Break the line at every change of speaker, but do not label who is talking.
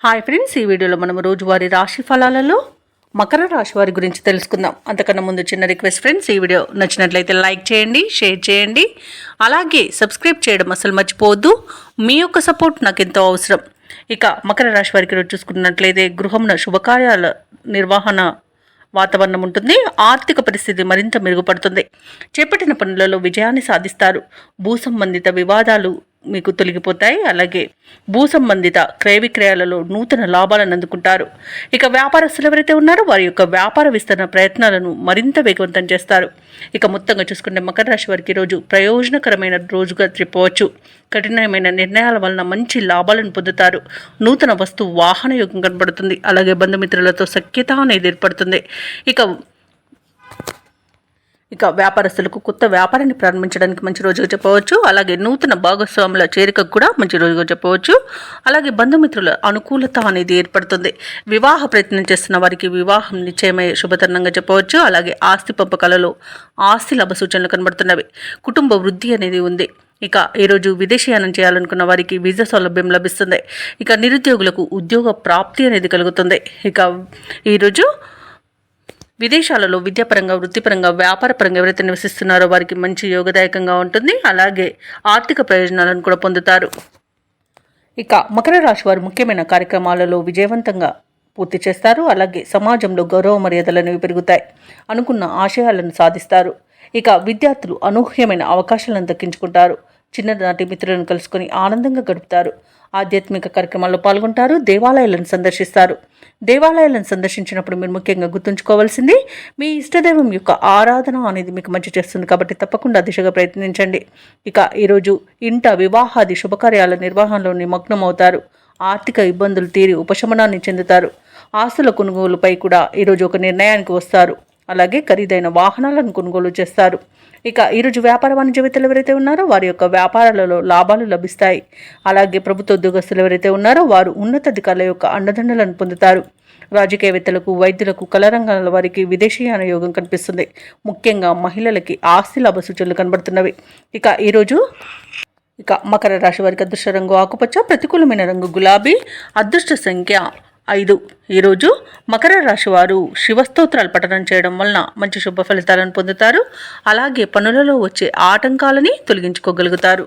Hi friends, ఈ వీడియోలో మనం రోజువారీ రాశి ఫలాలలో మకర రాశి వారి గురించి తెలుసుకుందాం. అంతకన్నా ముందు చిన్న రిక్వెస్ట్ ఫ్రెండ్స్, ఈ వీడియో నచ్చినట్లయితే లైక్ చేయండి, షేర్ చేయండి, అలాగే సబ్స్క్రైబ్ చేయడం అసలు మర్చిపోవద్దు. మీ యొక్క సపోర్ట్ నాకు ఎంతో అవసరం. ఇక మకర రాశి వారికి రోజు చూసుకున్నట్లయితే గృహంలో శుభకార్యాల నిర్వహణ వాతావరణం ఉంటుంది. ఆర్థిక పరిస్థితి మరింత మెరుగుపడుతుంది. చేపట్టిన పనులలో విజయాన్ని సాధిస్తారు. భూ సంబంధిత వివాదాలు మీకు తొలగిపోతాయి. అలాగే భూ సంబంధిత క్రయ విక్రయాలలో నూతన లాభాలను అందుకుంటారు. ఇక వ్యాపారస్తులు ఎవరైతే ఉన్నారో వారి యొక్క వ్యాపార విస్తరణ ప్రయత్నాలను మరింత వేగవంతం చేస్తారు. ఇక మొత్తంగా చూసుకుంటే మకర రాశి వారికి రోజు ప్రయోజనకరమైన రోజుగా చెప్పవచ్చు. కఠినమైన నిర్ణయాల వలన మంచి లాభాలను పొందుతారు. నూతన వస్తు వాహన యోగం కనబడుతుంది. అలాగే బంధుమిత్రులతో సఖ్యత అనేది ఏర్పడుతుంది. ఇక వ్యాపారస్తులకు కొత్త వ్యాపారాన్ని ప్రారంభించడానికి మంచి రోజుగా చెప్పవచ్చు. అలాగే నూతన భాగస్వాముల చేరికకు కూడా మంచి రోజుగా చెప్పవచ్చు. అలాగే బంధుమిత్రుల అనుకూలత అనేది ఏర్పడుతుంది. వివాహ ప్రయత్నం చేస్తున్న వారికి వివాహం నిశ్చయమయ్యే శుభతరుణంగా చెప్పవచ్చు. అలాగే ఆస్తి పంపకాలలో ఆస్తి లాభ సూచనలు కనబడుతున్నవి. కుటుంబ వృద్ధి అనేది ఉంది. ఇక ఈరోజు విదేశీయానం చేయాలనుకున్న వారికి వీసా సౌలభ్యం లభిస్తుంది. ఇక నిరుద్యోగులకు ఉద్యోగ ప్రాప్తి అనేది కలుగుతుంది. ఇక ఈరోజు విదేశాలలో విద్యాపరంగా, వృత్తిపరంగా, వ్యాపారపరంగా ఎవరైతే నివసిస్తున్నారో వారికి మంచి యోగదాయకంగా ఉంటుంది. అలాగే ఆర్థిక ప్రయోజనాలను కూడా పొందుతారు. ఇక మకర రాశి వారు ముఖ్యమైన కార్యక్రమాలలో విజయవంతంగా పూర్తి చేస్తారు. అలాగే సమాజంలో గౌరవ మర్యాదలు అనేవి పెరుగుతాయి. అనుకున్న ఆశయాలను సాధిస్తారు. ఇక విద్యార్థులు అనూహ్యమైన అవకాశాలను దక్కించుకుంటారు. చిన్ననాటి మిత్రులను కలుసుకొని ఆనందంగా గడుపుతారు. ఆధ్యాత్మిక కార్యక్రమాల్లో పాల్గొంటారు. దేవాలయాలను సందర్శిస్తారు. దేవాలయాలను సందర్శించినప్పుడు మీరు ముఖ్యంగా గుర్తుంచుకోవాల్సింది మీ ఇష్టదైవం యొక్క ఆరాధన అనేది మీకు మంచి చేస్తుంది. కాబట్టి తప్పకుండా దిశగా ప్రయత్నించండి. ఇక ఈరోజు ఇంట వివాహాది శుభకార్యాల నిర్వహణలో నిమగ్నమవుతారు. ఆర్థిక ఇబ్బందులు తీరి ఉపశమనాన్ని చెందుతారు. ఆస్తుల కొనుగోలుపై కూడా ఈరోజు ఒక నిర్ణయానికి వస్తారు. అలాగే ఖరీదైన వాహనాలను కొనుగోలు చేస్తారు. ఇక ఈరోజు వ్యాపార వాణిజ్యవేత్తలు ఎవరైతే ఉన్నారో వారి యొక్క వ్యాపారాలలో లాభాలు లభిస్తాయి. అలాగే ప్రభుత్వ ఉద్యోగస్తులు ఎవరైతే ఉన్నారో వారు ఉన్నతాధికారుల యొక్క అండదండలను పొందుతారు. రాజకీయవేత్తలకు, వైద్యులకు, కళారంగాల వారికి విదేశీయాన యోగం కనిపిస్తుంది. ముఖ్యంగా మహిళలకి ఆస్తి లాభ సూచనలు కనబడుతున్నవి. ఇక మకర రాశి వారికి అదృష్ట రంగు ఆకుపచ్చ, ప్రతికూలమైన రంగు గులాబీ, అదృష్ట సంఖ్య 5. ఈరోజు మకర రాశి వారు శివస్తోత్రాలు పఠనం చేయడం వలన మంచి శుభ ఫలితాలను పొందుతారు. అలాగే పనులలో వచ్చే ఆటంకాలని తొలగించుకోగలుగుతారు.